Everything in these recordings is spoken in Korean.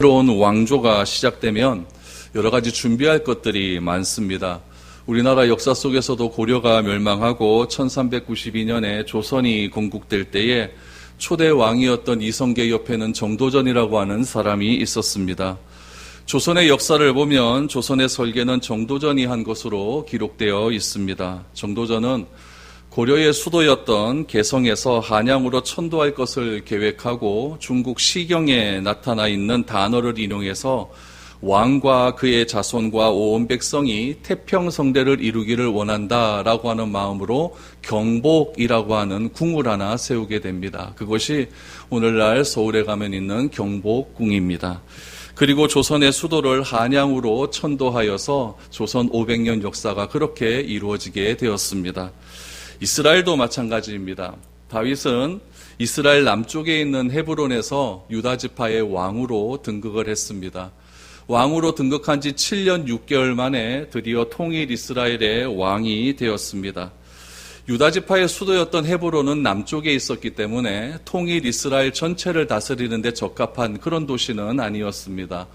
새로운 왕조가 시작되면 여러 가지 준비할 것들이 많습니다. 우리나라 역사 속에서도 고려가 멸망하고 1392년에 조선이 건국될 때에 초대 왕이었던 이성계 옆에는 정도전이라고 하는 사람이 있었습니다. 조선의 역사를 보면 조선의 설계는 정도전이 한 것으로 기록되어 있습니다. 정도전은 고려의 수도였던 개성에서 한양으로 천도할 것을 계획하고 중국 시경에 나타나 있는 단어를 인용해서 왕과 그의 자손과 온 백성이 태평성대를 이루기를 원한다라고 하는 마음으로 경복이라고 하는 궁을 하나 세우게 됩니다. 그것이 오늘날 서울에 가면 있는 경복궁입니다. 그리고 조선의 수도를 한양으로 천도하여서 조선 500년 역사가 그렇게 이루어지게 되었습니다. 이스라엘도 마찬가지입니다. 다윗은 이스라엘 남쪽에 있는 헤브론에서 유다 지파의 왕으로 등극을 했습니다. 왕으로 등극한 지 7년 6개월 만에 드디어 통일 이스라엘의 왕이 되었습니다. 유다 지파의 수도였던 헤브론은 남쪽에 있었기 때문에 통일 이스라엘 전체를 다스리는 데 적합한 그런 도시는 아니었습니다.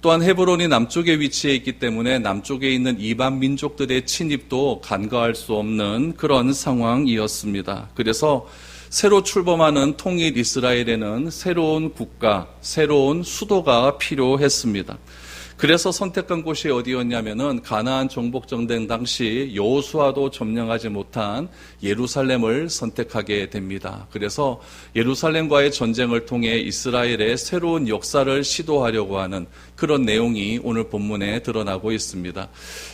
또한 헤브론이 남쪽에 위치해 있기 때문에 남쪽에 있는 이방 민족들의 침입도 간과할 수 없는 그런 상황이었습니다. 그래서 새로 출범하는 통일 이스라엘에는 새로운 국가, 새로운 수도가 필요했습니다. 그래서 선택한 곳이 어디였냐면은 가나안 정복 전쟁 당시 여호수아도 점령하지 못한 예루살렘을 선택하게 됩니다. 그래서 예루살렘과의 전쟁을 통해 이스라엘의 새로운 역사를 시도하려고 하는 그런 내용이 오늘 본문에 드러나고 있습니다.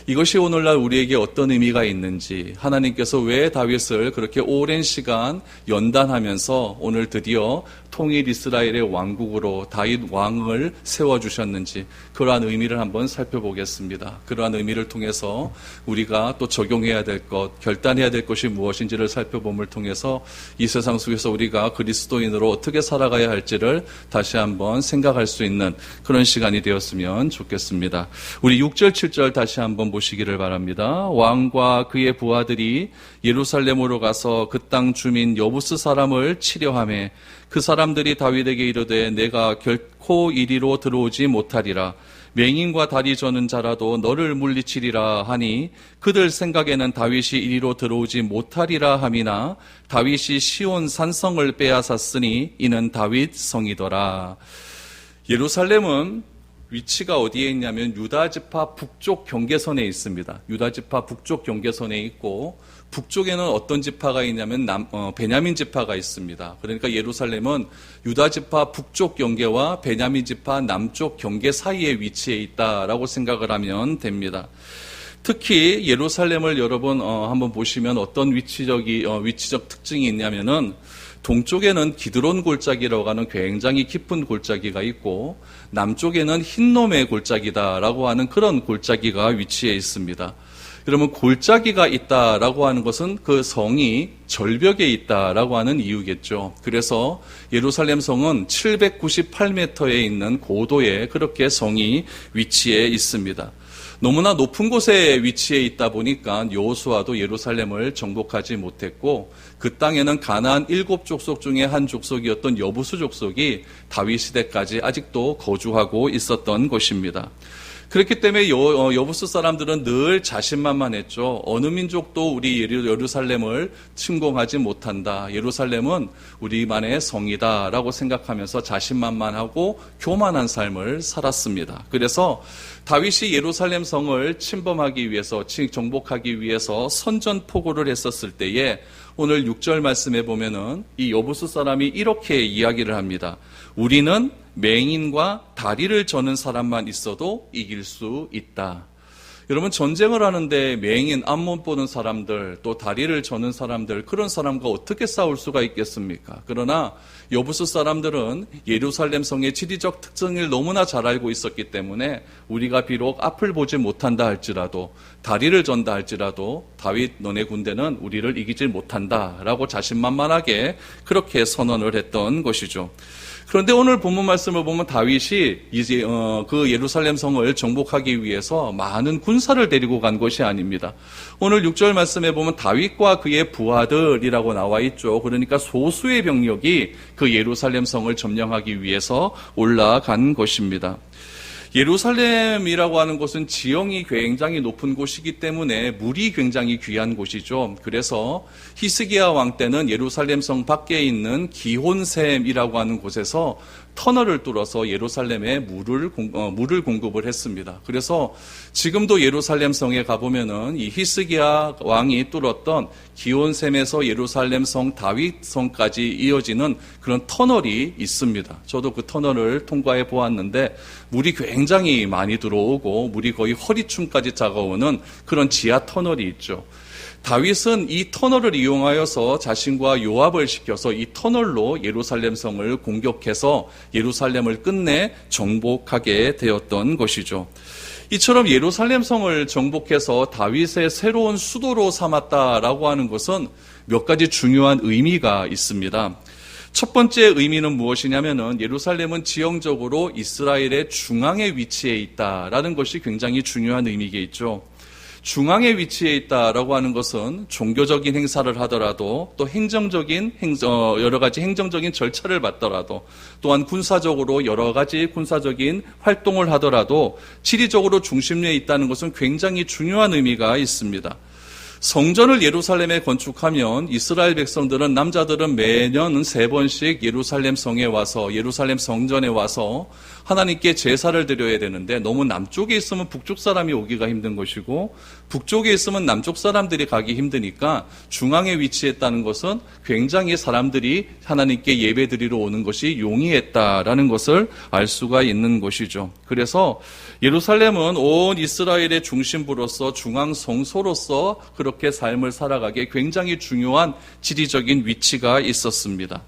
이것이 오늘날 우리에게 어떤 의미가 있는지, 하나님께서 왜 다윗을 그렇게 오랜 시간 연단하면서 오늘 드디어 통일 이스라엘의 왕국으로 다윗 왕을 세워주셨는지 그러한 의미를 한번 살펴보겠습니다. 그러한 의미를 통해서 우리가 또 적용해야 될 것, 결단해야 될 것이 무엇인지를 살펴봄을 통해서 이 세상 속에서 우리가 그리스도인으로 어떻게 살아가야 할지를 다시 한번 생각할 수 있는 그런 시간이 되었으면 좋겠습니다. 우리 6절, 7절 다시 한번 보시기를 바랍니다. 왕과 그의 부하들이 예루살렘으로 가서 그 땅 주민 여부스 사람을 치려하매 그 사람들이 다윗에게 이르되 내가 결코 이리로 들어오지 못하리라. 맹인과 다리 저는 자라도 너를 물리치리라 하니 그들 생각에는 다윗이 이리로 들어오지 못하리라 함이나 다윗이 시온 산성을 빼앗았으니 이는 다윗 성이더라. 예루살렘은 위치가 어디에 있냐면 유다 지파 북쪽 경계선에 있습니다. 유다 지파 북쪽 경계선에 있고 북쪽에는 어떤 지파가 있냐면 베냐민 지파가 있습니다. 그러니까 예루살렘은 유다 지파 북쪽 경계와 베냐민 지파 남쪽 경계 사이에 위치해 있다라고 생각을 하면 됩니다. 특히 예루살렘을 여러분 한번 보시면 어떤 위치적 특징이 있냐면은 동쪽에는 기드론 골짜기라고 하는 굉장히 깊은 골짜기가 있고 남쪽에는 흰놈의 골짜기다라고 하는 그런 골짜기가 위치해 있습니다. 그러면 골짜기가 있다라고 하는 것은 그 성이 절벽에 있다라고 하는 이유겠죠. 그래서 예루살렘 성은 798m에 있는 고도에 그렇게 성이 위치해 있습니다. 너무나 높은 곳에 위치해 있다 보니까 여호수아도 예루살렘을 정복하지 못했고 그 땅에는 가나안 7족속 중에 한 족속이었던 여부스 족속이 다윗 시대까지 아직도 거주하고 있었던 곳입니다. 그렇기 때문에 여부스 사람들은 늘 자신만만했죠. 어느 민족도 우리 예루살렘을 침공하지 못한다. 예루살렘은 우리만의 성이다라고 생각하면서 자신만만하고 교만한 삶을 살았습니다. 그래서 다윗이 예루살렘 성을 침범하기 위해서, 정복하기 위해서 선전포고를 했었을 때에 오늘 6절 말씀에 보면은 이 여부스 사람이 이렇게 이야기를 합니다. 우리는 맹인과 다리를 저는 사람만 있어도 이길 수 있다. 여러분 전쟁을 하는데 맹인, 앞못 보는 사람들, 또 다리를 저는 사람들, 그런 사람과 어떻게 싸울 수가 있겠습니까? 그러나 여부스 사람들은 예루살렘 성의 지리적 특징을 너무나 잘 알고 있었기 때문에 우리가 비록 앞을 보지 못한다 할지라도 다리를 전다 할지라도 다윗 너네 군대는 우리를 이기지 못한다라고 자신만만하게 그렇게 선언을 했던 것이죠. 그런데 오늘 본문 말씀을 보면 다윗이 이제 그 예루살렘 성을 정복하기 위해서 많은 군사를 데리고 간 것이 아닙니다. 오늘 6절 말씀에 보면 다윗과 그의 부하들이라고 나와 있죠. 그러니까 소수의 병력이 그 예루살렘 성을 점령하기 위해서 올라간 것입니다. 예루살렘이라고 하는 곳은 지형이 굉장히 높은 곳이기 때문에 물이 굉장히 귀한 곳이죠. 그래서 히스기야 왕 때는 예루살렘 성 밖에 있는 기혼샘이라고 하는 곳에서 터널을 뚫어서 예루살렘에 물을 공급을 했습니다. 그래서 지금도 예루살렘 성에 가보면은 이 히스기야 왕이 뚫었던 기온샘에서 예루살렘 성 다윗 성까지 이어지는 그런 터널이 있습니다. 저도 그 터널을 통과해 보았는데 물이 굉장히 많이 들어오고 물이 거의 허리춤까지 차가오는 그런 지하 터널이 있죠. 다윗은 이 터널을 이용하여서 자신과 요압을 시켜서 이 터널로 예루살렘 성을 공격해서 예루살렘을 끝내 정복하게 되었던 것이죠. 이처럼 예루살렘 성을 정복해서 다윗의 새로운 수도로 삼았다라고 하는 것은 몇 가지 중요한 의미가 있습니다. 첫 번째 의미는 무엇이냐면은 예루살렘은 지형적으로 이스라엘의 중앙에 위치해 있다라는 것이 굉장히 중요한 의미겠죠. 중앙에 위치해 있다라고 하는 것은 종교적인 행사를 하더라도 또 여러 가지 행정적인 절차를 받더라도 또한 군사적으로 여러 가지 군사적인 활동을 하더라도 지리적으로 중심에 있다는 것은 굉장히 중요한 의미가 있습니다. 성전을 예루살렘에 건축하면 이스라엘 백성들은 남자들은 매년 3번씩 예루살렘 성에 와서 예루살렘 성전에 와서 하나님께 제사를 드려야 되는데 너무 남쪽에 있으면 북쪽 사람이 오기가 힘든 것이고 북쪽에 있으면 남쪽 사람들이 가기 힘드니까 중앙에 위치했다는 것은 굉장히 사람들이 하나님께 예배드리러 오는 것이 용이했다라는 것을 알 수가 있는 것이죠. 그래서 예루살렘은 온 이스라엘의 중심부로서 중앙 성소로서 그렇게 삶을 살아가기에 굉장히 중요한 지리적인 위치가 있었습니다.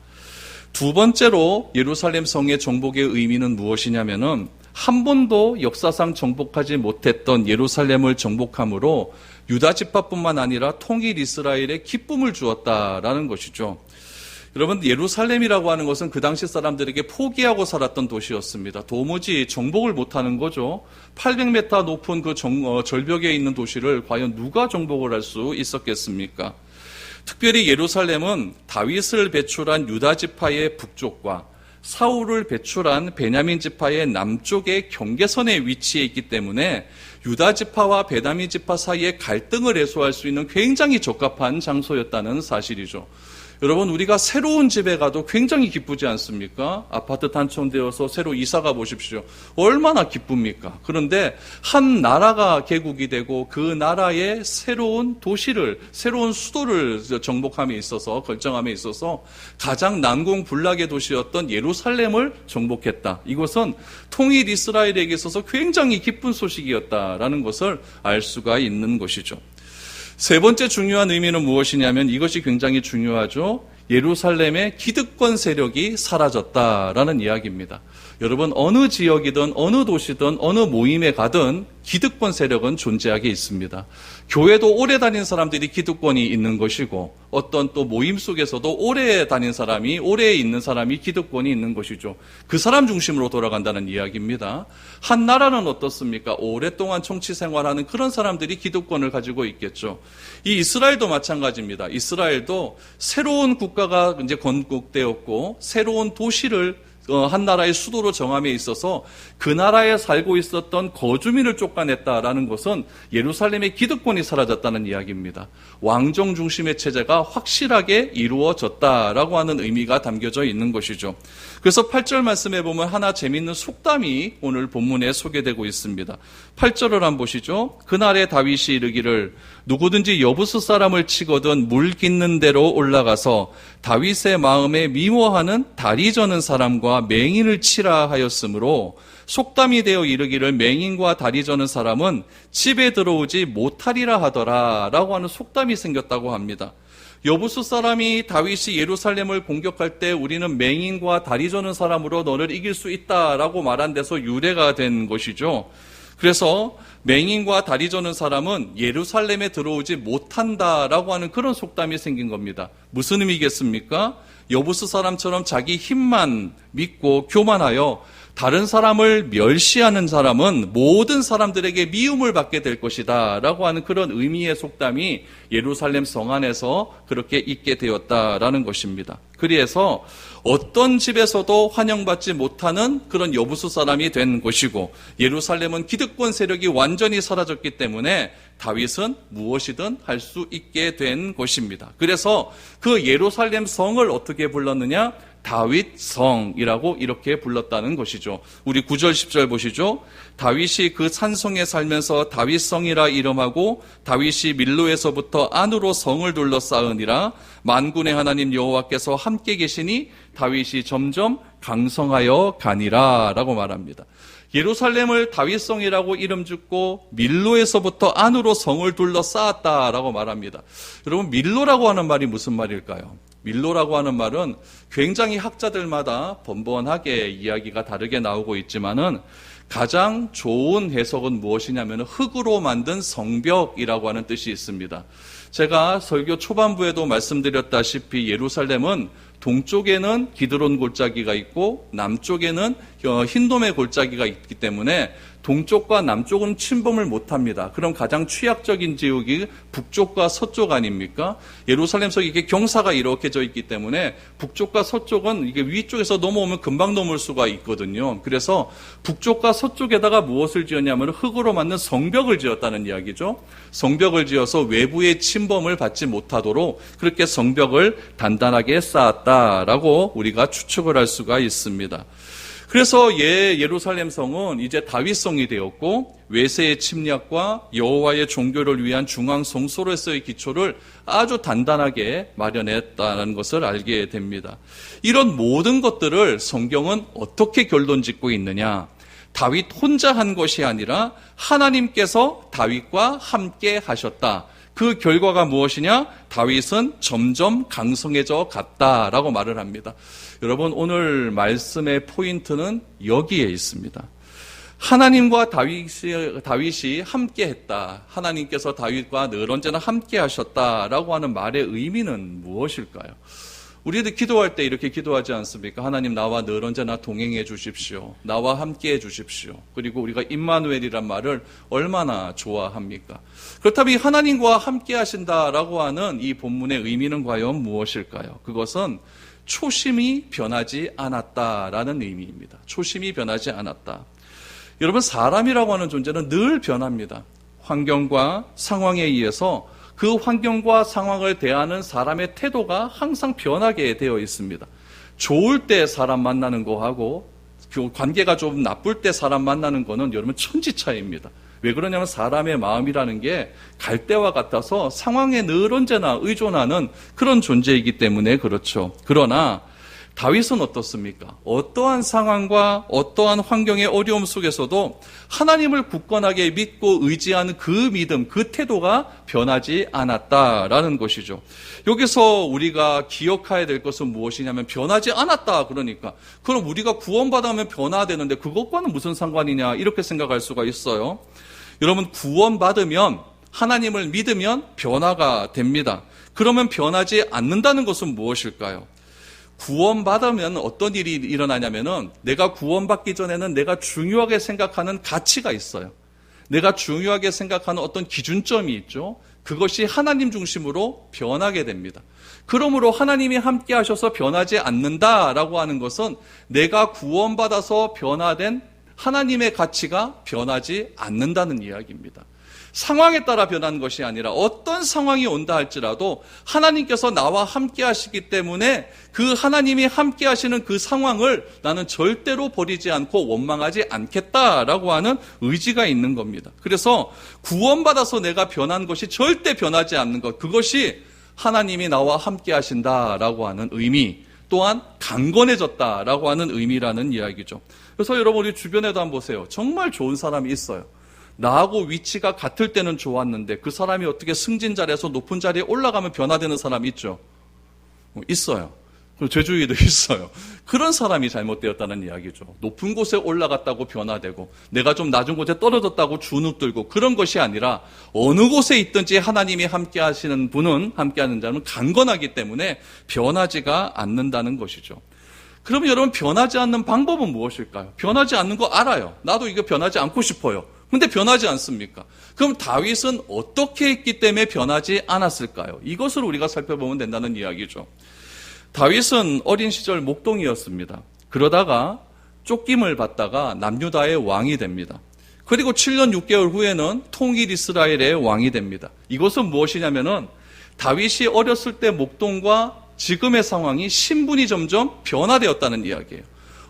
두 번째로 예루살렘 성의 정복의 의미는 무엇이냐면은 한 번도 역사상 정복하지 못했던 예루살렘을 정복함으로 유다 지파뿐만 아니라 통일 이스라엘에 기쁨을 주었다라는 것이죠. 여러분, 예루살렘이라고 하는 것은 그 당시 사람들에게 포기하고 살았던 도시였습니다. 도무지 정복을 못하는 거죠. 800m 높은 그 절벽에 있는 도시를 과연 누가 정복을 할 수 있었겠습니까? 특별히 예루살렘은 다윗을 배출한 유다 지파의 북쪽과 사울을 배출한 베냐민 지파의 남쪽의 경계선에 위치해 있기 때문에 유다 지파와 베냐민 지파 사이의 갈등을 해소할 수 있는 굉장히 적합한 장소였다는 사실이죠. 여러분, 우리가 새로운 집에 가도 굉장히 기쁘지 않습니까? 아파트 단촌되어서 새로 이사가 보십시오. 얼마나 기쁩니까? 그런데 한 나라가 개국이 되고 그 나라의 새로운 도시를, 새로운 수도를 정복함에 있어서, 결정함에 있어서 가장 난공불락의 도시였던 예루살렘을 정복했다. 이것은 통일 이스라엘에게 있어서 굉장히 기쁜 소식이었다라는 것을 알 수가 있는 것이죠. 세 번째 중요한 의미는 무엇이냐면 이것이 굉장히 중요하죠. 예루살렘의 기득권 세력이 사라졌다라는 이야기입니다. 여러분, 어느 지역이든 어느 도시든 어느 모임에 가든 기득권 세력은 존재하게 있습니다. 교회도 오래 다닌 사람들이 기득권이 있는 것이고 어떤 또 모임 속에서도 오래 다닌 사람이, 오래 있는 사람이 기득권이 있는 것이죠. 그 사람 중심으로 돌아간다는 이야기입니다. 한 나라는 어떻습니까? 오랫동안 정치 생활하는 그런 사람들이 기득권을 가지고 있겠죠. 이 이스라엘도 마찬가지입니다. 이스라엘도 새로운 국가가 이제 건국되었고 새로운 도시를 한 나라의 수도로 정함에 있어서 그 나라에 살고 있었던 거주민을 쫓아냈다라는 것은 예루살렘의 기득권이 사라졌다는 이야기입니다. 왕정 중심의 체제가 확실하게 이루어졌다라고 하는 의미가 담겨져 있는 것이죠. 그래서 8절 말씀에 보면 하나 재미있는 속담이 오늘 본문에 소개되고 있습니다. 8절을 한번 보시죠. 그날에 다윗이 이르기를 누구든지 여부스 사람을 치거든 물 깃는 데로 올라가서 다윗의 마음에 미워하는 다리 저는 사람과 맹인을 치라 하였으므로 속담이 되어 이르기를 맹인과 다리 저는 사람은 집에 들어오지 못하리라 하더라 라고 하는 속담이 생겼다고 합니다. 여부스 사람이 다윗이 예루살렘을 공격할 때 우리는 맹인과 다리 저는 사람으로 너를 이길 수 있다라고 말한 데서 유래가 된 것이죠. 그래서 맹인과 다리 저는 사람은 예루살렘에 들어오지 못한다라고 하는 그런 속담이 생긴 겁니다. 무슨 의미겠습니까? 여부스 사람처럼 자기 힘만 믿고 교만하여 다른 사람을 멸시하는 사람은 모든 사람들에게 미움을 받게 될 것이다 라고 하는 그런 의미의 속담이 예루살렘 성 안에서 그렇게 있게 되었다라는 것입니다. 그래서 어떤 집에서도 환영받지 못하는 그런 여부수 사람이 된 것이고, 예루살렘은 기득권 세력이 완전히 사라졌기 때문에 다윗은 무엇이든 할 수 있게 된 것입니다. 그래서 그 예루살렘 성을 어떻게 불렀느냐? 다윗 성이라고 이렇게 불렀다는 것이죠. 우리 9절 10절 보시죠. 다윗이 그 산성에 살면서 다윗 성이라 이름하고 다윗이 밀로에서부터 안으로 성을 둘러싸으니라. 만군의 하나님 여호와께서 함께 계시니 다윗이 점점 강성하여 가니라 라고 말합니다. 예루살렘을 다윗성이라고 이름 짓고 밀로에서부터 안으로 성을 둘러싸았다라고 말합니다. 여러분, 밀로라고 하는 말이 무슨 말일까요? 밀로라고 하는 말은 굉장히 학자들마다 번번하게 이야기가 다르게 나오고 있지만은 가장 좋은 해석은 무엇이냐면 흙으로 만든 성벽이라고 하는 뜻이 있습니다. 제가 설교 초반부에도 말씀드렸다시피 예루살렘은 동쪽에는 기드론 골짜기가 있고 남쪽에는 힌돔의 골짜기가 있기 때문에 동쪽과 남쪽은 침범을 못합니다. 그럼 가장 취약적인 지역이 북쪽과 서쪽 아닙니까? 예루살렘 속에 이게 경사가 이렇게 져 있기 때문에 북쪽과 서쪽은 이게 위쪽에서 넘어오면 금방 넘을 수가 있거든요. 그래서 북쪽과 서쪽에다가 무엇을 지었냐면 흙으로 만든 성벽을 지었다는 이야기죠. 성벽을 지어서 외부의 침범을 받지 못하도록 그렇게 성벽을 단단하게 쌓았다라고 우리가 추측을 할 수가 있습니다. 그래서 예루살렘 성은 이제 다윗성이 되었고 외세의 침략과 여호와의 종교를 위한 중앙 성소로서의 기초를 아주 단단하게 마련했다는 것을 알게 됩니다. 이런 모든 것들을 성경은 어떻게 결론짓고 있느냐? 다윗 혼자 한 것이 아니라 하나님께서 다윗과 함께 하셨다. 그 결과가 무엇이냐? 다윗은 점점 강성해져 갔다라고 말을 합니다. 여러분, 오늘 말씀의 포인트는 여기에 있습니다. 하나님과 다윗이 함께 했다. 하나님께서 다윗과 늘 언제나 함께 하셨다라고 하는 말의 의미는 무엇일까요? 우리들 기도할 때 이렇게 기도하지 않습니까? 하나님, 나와 늘 언제나 동행해 주십시오. 나와 함께 해 주십시오. 그리고 우리가 임마누엘이란 말을 얼마나 좋아합니까? 그렇다면 하나님과 함께 하신다라고 하는 이 본문의 의미는 과연 무엇일까요? 그것은 초심이 변하지 않았다라는 의미입니다. 초심이 변하지 않았다. 여러분, 사람이라고 하는 존재는 늘 변합니다. 환경과 상황에 의해서 그 환경과 상황을 대하는 사람의 태도가 항상 변하게 되어 있습니다. 좋을 때 사람 만나는 거하고 관계가 좀 나쁠 때 사람 만나는 거는 여러분 천지차이입니다. 왜 그러냐면 사람의 마음이라는 게 갈대와 같아서 상황에 늘 언제나 의존하는 그런 존재이기 때문에 그렇죠. 그러나 다윗은 어떻습니까? 어떠한 상황과 어떠한 환경의 어려움 속에서도 하나님을 굳건하게 믿고 의지하는 그 믿음, 그 태도가 변하지 않았다라는 것이죠. 여기서 우리가 기억해야 될 것은 무엇이냐면 변하지 않았다 그러니까 그럼 우리가 구원받으면 변화되는데 그것과는 무슨 상관이냐 이렇게 생각할 수가 있어요. 여러분, 구원받으면 하나님을 믿으면 변화가 됩니다. 그러면 변하지 않는다는 것은 무엇일까요? 구원받으면 어떤 일이 일어나냐면은 내가 구원받기 전에는 내가 중요하게 생각하는 가치가 있어요. 내가 중요하게 생각하는 어떤 기준점이 있죠. 그것이 하나님 중심으로 변하게 됩니다. 그러므로 하나님이 함께 하셔서 변하지 않는다라고 하는 것은 내가 구원받아서 변화된 하나님의 가치가 변하지 않는다는 이야기입니다. 상황에 따라 변하는 것이 아니라 어떤 상황이 온다 할지라도 하나님께서 나와 함께 하시기 때문에 그 하나님이 함께 하시는 그 상황을 나는 절대로 버리지 않고 원망하지 않겠다라고 하는 의지가 있는 겁니다. 그래서 구원받아서 내가 변한 것이 절대 변하지 않는 것, 그것이 하나님이 나와 함께 하신다라고 하는 의미, 또한 강건해졌다라고 하는 의미라는 이야기죠. 그래서 여러분, 우리 주변에도 한번 보세요. 정말 좋은 사람이 있어요. 나하고 위치가 같을 때는 좋았는데 그 사람이 어떻게 승진 자리에서 높은 자리에 올라가면 변화되는 사람이 있죠? 있어요. 제 주위에도 있어요. 그런 사람이 잘못되었다는 이야기죠. 높은 곳에 올라갔다고 변화되고 내가 좀 낮은 곳에 떨어졌다고 주눅들고 그런 것이 아니라 어느 곳에 있든지 하나님이 함께 하시는 분은, 함께 하는 자는 강건하기 때문에 변하지가 않는다는 것이죠. 그러면 여러분, 변하지 않는 방법은 무엇일까요? 변하지 않는 거 알아요. 나도 이거 변하지 않고 싶어요. 근데 변하지 않습니까? 그럼 다윗은 어떻게 했기 때문에 변하지 않았을까요? 이것을 우리가 살펴보면 된다는 이야기죠. 다윗은 어린 시절 목동이었습니다. 그러다가 쫓김을 받다가 남유다의 왕이 됩니다. 그리고 7년 6개월 후에는 통일 이스라엘의 왕이 됩니다. 이것은 무엇이냐면은 다윗이 어렸을 때 목동과 지금의 상황이 신분이 점점 변화되었다는 이야기예요.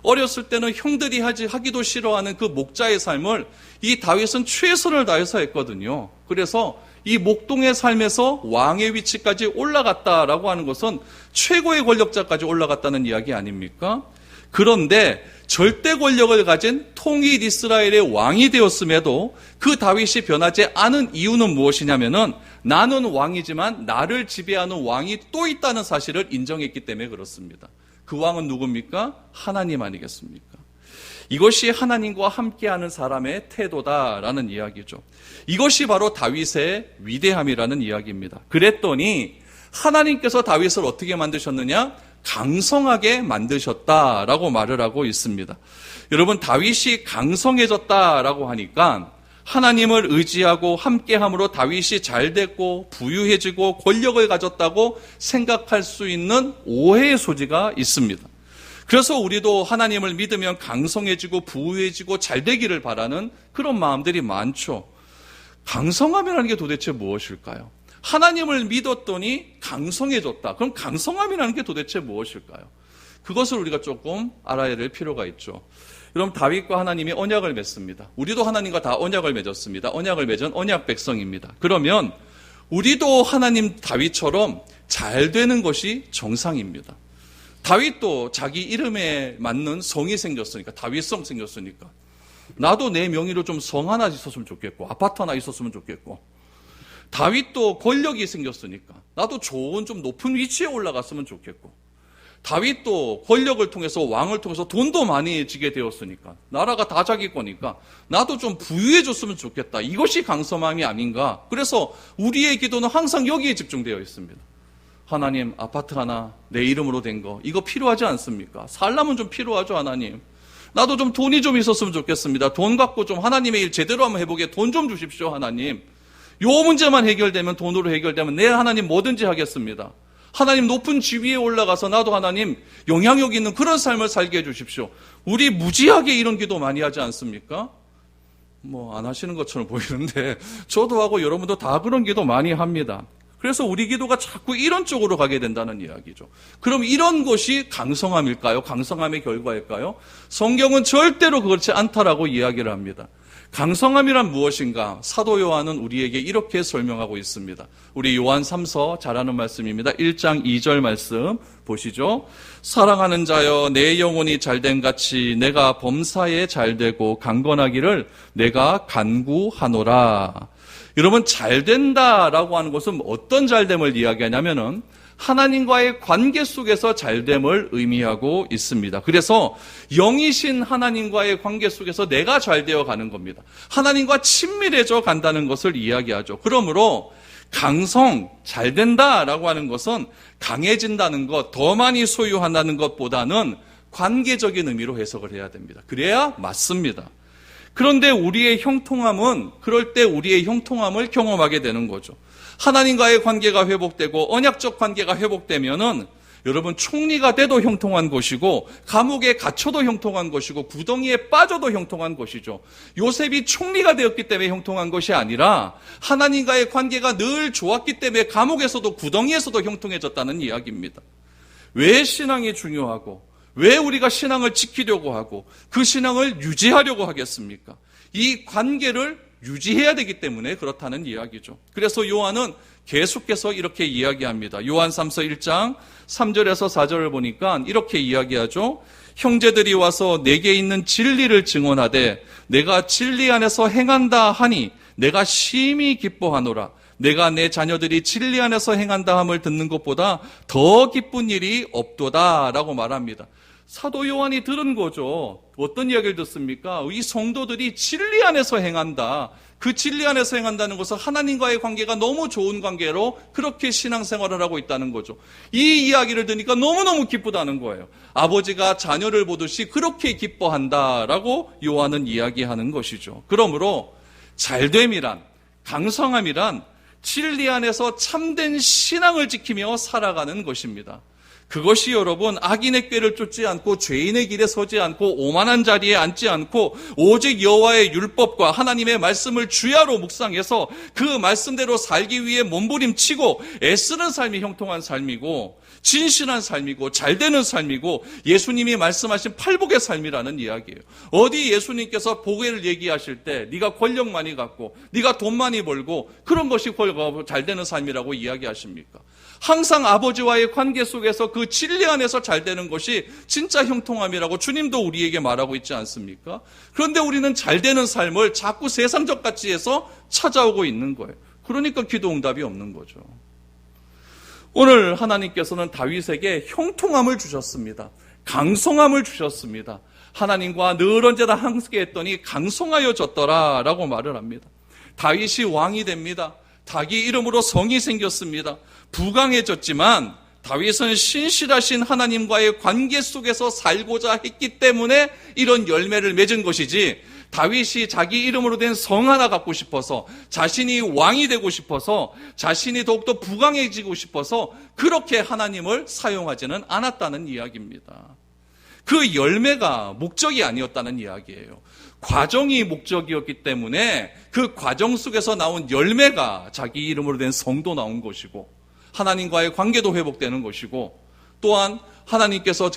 어렸을 때는 형들이 하기도 싫어하는 그 목자의 삶을 이 다윗은 최선을 다해서 했거든요. 그래서 이 목동의 삶에서 왕의 위치까지 올라갔다라고 하는 것은 최고의 권력자까지 올라갔다는 이야기 아닙니까? 그런데 절대 권력을 가진 통일 이스라엘의 왕이 되었음에도 그 다윗이 변하지 않은 이유는 무엇이냐면은 나는 왕이지만 나를 지배하는 왕이 또 있다는 사실을 인정했기 때문에 그렇습니다. 그 왕은 누굽니까? 하나님 아니겠습니까? 이것이 하나님과 함께하는 사람의 태도다라는 이야기죠. 이것이 바로 다윗의 위대함이라는 이야기입니다. 그랬더니 하나님께서 다윗을 어떻게 만드셨느냐? 강성하게 만드셨다라고 말을 하고 있습니다. 여러분, 다윗이 강성해졌다라고 하니까 하나님을 의지하고 함께함으로 다윗이 잘됐고 부유해지고 권력을 가졌다고 생각할 수 있는 오해의 소지가 있습니다. 그래서 우리도 하나님을 믿으면 강성해지고 부유해지고 잘되기를 바라는 그런 마음들이 많죠. 강성함이라는 게 도대체 무엇일까요? 하나님을 믿었더니 강성해졌다. 그럼 강성함이라는 게 도대체 무엇일까요? 그것을 우리가 조금 알아야 될 필요가 있죠. 여러분, 다윗과 하나님이 언약을 맺습니다. 우리도 하나님과 다 언약을 맺었습니다. 언약을 맺은 언약 백성입니다. 그러면 우리도 하나님 다윗처럼 잘 되는 것이 정상입니다. 다윗도 자기 이름에 맞는 성이 생겼으니까, 다윗성 생겼으니까 나도 내 명의로 좀 성 하나 있었으면 좋겠고 아파트 하나 있었으면 좋겠고, 다윗도 권력이 생겼으니까 나도 좋은 좀 높은 위치에 올라갔으면 좋겠고, 다윗도 권력을 통해서 왕을 통해서 돈도 많이 지게 되었으니까 나라가 다 자기 거니까 나도 좀 부유해졌으면 좋겠다. 이것이 강성함이 아닌가. 그래서 우리의 기도는 항상 여기에 집중되어 있습니다. 하나님, 아파트 하나 내 이름으로 된 거 이거 필요하지 않습니까? 살려면 좀 필요하죠. 하나님, 나도 좀 돈이 좀 있었으면 좋겠습니다. 돈 갖고 좀 하나님의 일 제대로 한번 해보게 돈 좀 주십시오. 하나님, 요 문제만 해결되면, 돈으로 해결되면 내 하나님 뭐든지 하겠습니다. 하나님, 높은 지위에 올라가서 나도 하나님 영향력 있는 그런 삶을 살게 해주십시오. 우리 무지하게 이런 기도 많이 하지 않습니까? 뭐 안 하시는 것처럼 보이는데 저도 하고 여러분도 다 그런 기도 많이 합니다. 그래서 우리 기도가 자꾸 이런 쪽으로 가게 된다는 이야기죠. 그럼 이런 것이 강성함일까요? 강성함의 결과일까요? 성경은 절대로 그렇지 않다라고 이야기를 합니다. 강성함이란 무엇인가? 사도 요한은 우리에게 이렇게 설명하고 있습니다. 우리 요한 3서 잘 아는 말씀입니다. 1장 2절 말씀 보시죠. 사랑하는 자여, 내 영혼이 잘된 같이 내가 범사에 잘되고 강건하기를 내가 간구하노라. 여러분, 잘된다라고 하는 것은 어떤 잘됨을 이야기하냐면은 하나님과의 관계 속에서 잘됨을 의미하고 있습니다. 그래서 영이신 하나님과의 관계 속에서 내가 잘되어 가는 겁니다. 하나님과 친밀해져 간다는 것을 이야기하죠. 그러므로 강성, 잘된다라고 하는 것은 강해진다는 것, 더 많이 소유한다는 것보다는 관계적인 의미로 해석을 해야 됩니다. 그래야 맞습니다. 그런데 우리의 형통함은 그럴 때 우리의 형통함을 경험하게 되는 거죠. 하나님과의 관계가 회복되고 언약적 관계가 회복되면은 여러분, 총리가 돼도 형통한 것이고 감옥에 갇혀도 형통한 것이고 구덩이에 빠져도 형통한 것이죠. 요셉이 총리가 되었기 때문에 형통한 것이 아니라 하나님과의 관계가 늘 좋았기 때문에 감옥에서도 구덩이에서도 형통해졌다는 이야기입니다. 왜 신앙이 중요하고 왜 우리가 신앙을 지키려고 하고 그 신앙을 유지하려고 하겠습니까? 이 관계를 유지해야 되기 때문에 그렇다는 이야기죠. 그래서 요한은 계속해서 이렇게 이야기합니다. 요한 3서 1장 3절에서 4절을 보니까 이렇게 이야기하죠. 형제들이 와서 내게 있는 진리를 증언하되 내가 진리 안에서 행한다 하니 내가 심히 기뻐하노라. 내가 내 자녀들이 진리 안에서 행한다 함을 듣는 것보다 더 기쁜 일이 없도다라고 말합니다. 사도 요한이 들은 거죠. 어떤 이야기를 듣습니까? 이 성도들이 진리 안에서 행한다. 그 진리 안에서 행한다는 것은 하나님과의 관계가 너무 좋은 관계로 그렇게 신앙생활을 하고 있다는 거죠. 이 이야기를 들으니까 너무너무 기쁘다는 거예요. 아버지가 자녀를 보듯이 그렇게 기뻐한다라고 요한은 이야기하는 것이죠. 그러므로 잘됨이란, 강성함이란 진리 안에서 참된 신앙을 지키며 살아가는 것입니다. 그것이 여러분 악인의 꾀를 쫓지 않고 죄인의 길에 서지 않고 오만한 자리에 앉지 않고 오직 여호와의 율법과 하나님의 말씀을 주야로 묵상해서 그 말씀대로 살기 위해 몸부림치고 애쓰는 삶이 형통한 삶이고 진실한 삶이고 잘되는 삶이고 예수님이 말씀하신 팔복의 삶이라는 이야기예요. 어디 예수님께서 복을 얘기하실 때 네가 권력 많이 갖고 네가 돈 많이 벌고 그런 것이 잘되는 삶이라고 이야기하십니까? 항상 아버지와의 관계 속에서 그 진리 안에서 잘되는 것이 진짜 형통함이라고 주님도 우리에게 말하고 있지 않습니까? 그런데 우리는 잘되는 삶을 자꾸 세상적 가치에서 찾아오고 있는 거예요. 그러니까 기도 응답이 없는 거죠. 오늘 하나님께서는 다윗에게 형통함을 주셨습니다. 강성함을 주셨습니다. 하나님과 늘 언제나 함께 했더니 강성하여졌더라 라고 말을 합니다. 다윗이 왕이 됩니다. 자기 이름으로 성이 생겼습니다. 부강해졌지만 다윗은 신실하신 하나님과의 관계 속에서 살고자 했기 때문에 이런 열매를 맺은 것이지, 다윗이 자기 이름으로 된 성 하나 갖고 싶어서, 자신이 왕이 되고 싶어서, 자신이 더욱더 부강해지고 싶어서 그렇게 하나님을 사용하지는 않았다는 이야기입니다. 그 열매가 목적이 아니었다는 이야기예요. 과정이 목적이었기 때문에 그 과정 속에서 나온 열매가 자기 이름으로 된 성도 나온 것이고, 하나님과의 관계도 회복되는 것이고, 또한 하나님께서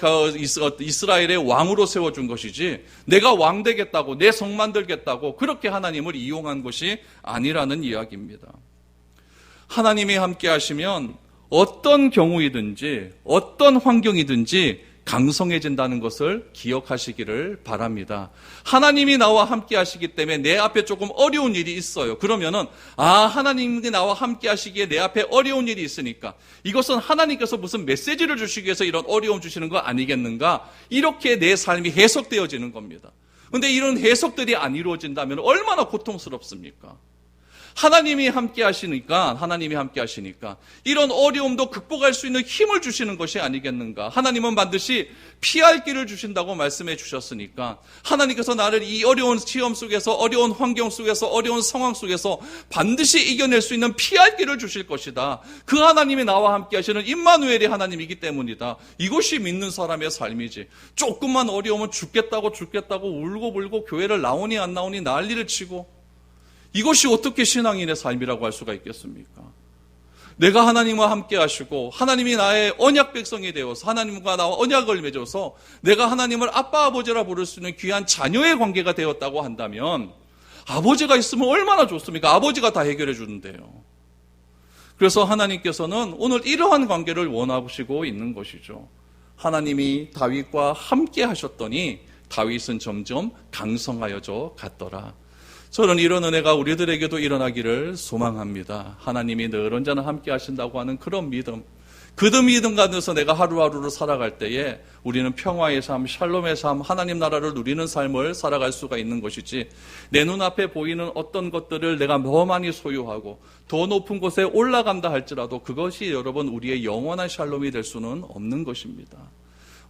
이스라엘의 왕으로 세워준 것이지 내가 왕 되겠다고 내 성 만들겠다고 그렇게 하나님을 이용한 것이 아니라는 이야기입니다. 하나님이 함께 하시면 어떤 경우이든지 어떤 환경이든지 강성해진다는 것을 기억하시기를 바랍니다. 하나님이 나와 함께 하시기 때문에 내 앞에 조금 어려운 일이 있어요. 그러면은 하나님이 나와 함께 하시기에 내 앞에 어려운 일이 있으니까 이것은 하나님께서 무슨 메시지를 주시기 위해서 이런 어려움 주시는 거 아니겠는가? 이렇게 내 삶이 해석되어지는 겁니다. 그런데 이런 해석들이 안 이루어진다면 얼마나 고통스럽습니까? 하나님이 함께 하시니까 이런 어려움도 극복할 수 있는 힘을 주시는 것이 아니겠는가? 하나님은 반드시 피할 길을 주신다고 말씀해 주셨으니까 하나님께서 나를 이 어려운 시험 속에서, 어려운 환경 속에서, 어려운 상황 속에서 반드시 이겨낼 수 있는 피할 길을 주실 것이다. 그 하나님이 나와 함께 하시는 임마누엘이 하나님이기 때문이다. 이것이 믿는 사람의 삶이지. 조금만 어려우면 죽겠다고 울고불고 교회를 나오니 안 나오니 난리를 치고, 이것이 어떻게 신앙인의 삶이라고 할 수가 있겠습니까? 내가 하나님과 함께 하시고 하나님이 나의 언약 백성이 되어서 하나님과 나와 언약을 맺어서 내가 하나님을 아빠 아버지라 부를 수 있는 귀한 자녀의 관계가 되었다고 한다면 아버지가 있으면 얼마나 좋습니까? 아버지가 다 해결해 주는데요. 그래서 하나님께서는 오늘 이러한 관계를 원하시고 있는 것이죠. 하나님이 다윗과 함께 하셨더니 다윗은 점점 강성하여져 갔더라. 저는 이런 은혜가 우리들에게도 일어나기를 소망합니다. 하나님이 늘 언제나 함께 하신다고 하는 그런 믿음, 그 믿음 가운데서 내가 하루하루를 살아갈 때에 우리는 평화의 삶, 샬롬의 삶, 하나님 나라를 누리는 삶을 살아갈 수가 있는 것이지, 내 눈앞에 보이는 어떤 것들을 내가 더 많이 소유하고 더 높은 곳에 올라간다 할지라도 그것이 여러분 우리의 영원한 샬롬이 될 수는 없는 것입니다.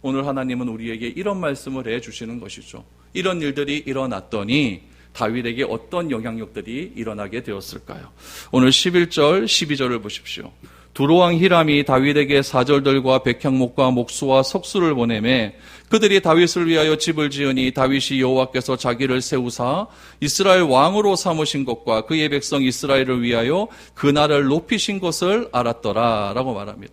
오늘 하나님은 우리에게 이런 말씀을 해주시는 것이죠. 이런 일들이 일어났더니 다윗에게 어떤 영향력들이 일어나게 되었을까요? 오늘 11절, 12절을 보십시오. 두로왕 히람이 다윗에게 사절들과 백향목과 목수와 석수를 보내매 그들이 다윗을 위하여 집을 지으니 다윗이 여호와께서 자기를 세우사 이스라엘 왕으로 삼으신 것과 그의 백성 이스라엘을 위하여 그 나라를 높이신 것을 알았더라 라고 말합니다.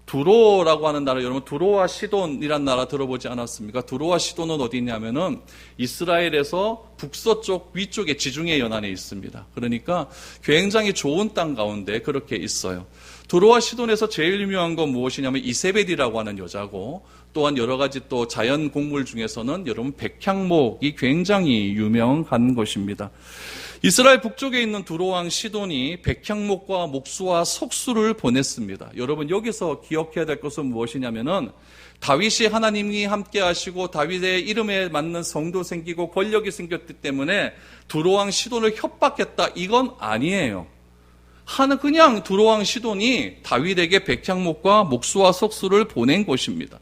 두로라고 하는 나라, 여러분 두로와 시돈이란 나라 들어보지 않았습니까? 두로와 시돈은 어디 있냐면은 이스라엘에서 북서쪽 위쪽에 지중해 연안에 있습니다. 그러니까 굉장히 좋은 땅 가운데 그렇게 있어요. 두로와 시돈에서 제일 유명한 건 무엇이냐면 이세벨이라고 하는 여자고, 또한 여러 가지 또 자연 곡물 중에서는 여러분 백향목이 굉장히 유명한 것입니다. 이스라엘 북쪽에 있는 두로왕 시돈이 백향목과 목수와 석수를 보냈습니다. 여러분 여기서 기억해야 될 것은 무엇이냐면은 다윗이 하나님이 함께 하시고 다윗의 이름에 맞는 성도 생기고 권력이 생겼기 때문에 두로왕 시돈을 협박했다. 이건 아니에요. 그냥 두로왕 시돈이 다윗에게 백향목과 목수와 석수를 보낸 것입니다.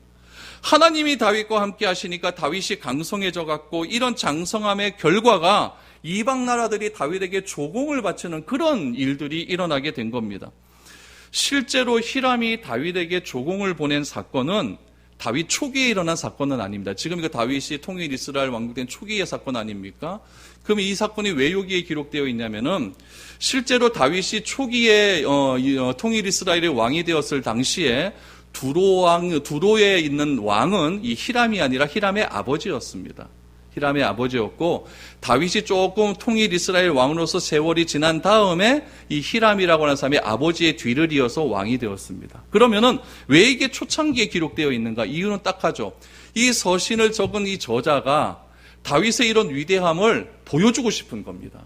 하나님이 다윗과 함께 하시니까 다윗이 강성해져 갖고 이런 장성함의 결과가 이방 나라들이 다윗에게 조공을 바치는 그런 일들이 일어나게 된 겁니다. 실제로 히람이 다윗에게 조공을 보낸 사건은 다윗 초기에 일어난 사건은 아닙니다. 지금 이거 다윗이 통일 이스라엘 왕국된 초기의 사건 아닙니까? 그럼 이 사건이 왜 여기에 기록되어 있냐면은 실제로 다윗이 초기에 통일 이스라엘의 왕이 되었을 당시에 두로에 있는 왕은 이 히람이 아니라 히람의 아버지였습니다. 히람의 아버지였고 다윗이 조금 통일 이스라엘 왕으로서 세월이 지난 다음에 이 히람이라고 하는 사람이 아버지의 뒤를 이어서 왕이 되었습니다. 그러면은 왜 이게 초창기에 기록되어 있는가? 이유는 딱 하죠. 이 서신을 적은 이 저자가 다윗의 이런 위대함을 보여주고 싶은 겁니다.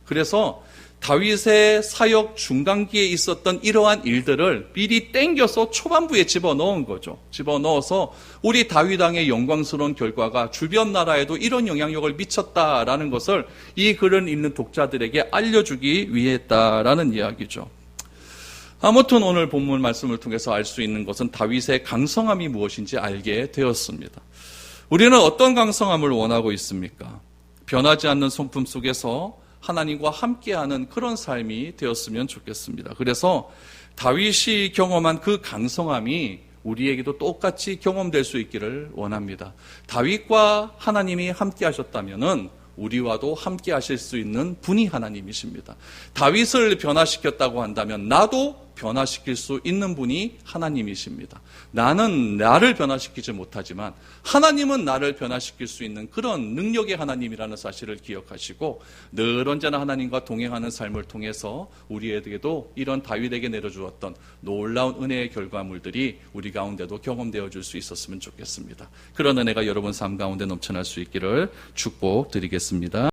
그래서 다윗의 사역 중간기에 있었던 이러한 일들을 미리 땡겨서 초반부에 집어넣은 거죠. 집어넣어서 우리 다윗 왕의 영광스러운 결과가 주변 나라에도 이런 영향력을 미쳤다라는 것을 이 글을 읽는 독자들에게 알려주기 위해 했다라는 이야기죠. 아무튼 오늘 본문 말씀을 통해서 알 수 있는 것은 다윗의 강성함이 무엇인지 알게 되었습니다. 우리는 어떤 강성함을 원하고 있습니까? 변하지 않는 성품 속에서 하나님과 함께하는 그런 삶이 되었으면 좋겠습니다. 그래서 다윗이 경험한 그 강성함이 우리에게도 똑같이 경험될 수 있기를 원합니다. 다윗과 하나님이 함께 하셨다면은 우리와도 함께 하실 수 있는 분이 하나님이십니다. 다윗을 변화시켰다고 한다면 나도 변화시킬 수 있는 분이 하나님이십니다. 나는 나를 변화시키지 못하지만 하나님은 나를 변화시킬 수 있는 그런 능력의 하나님이라는 사실을 기억하시고 늘 언제나 하나님과 동행하는 삶을 통해서 우리에게도 이런 다윗에게 내려주었던 놀라운 은혜의 결과물들이 우리 가운데도 경험되어 줄 수 있었으면 좋겠습니다. 그런 은혜가 여러분 삶 가운데 넘쳐날 수 있기를 축복드리겠습니다.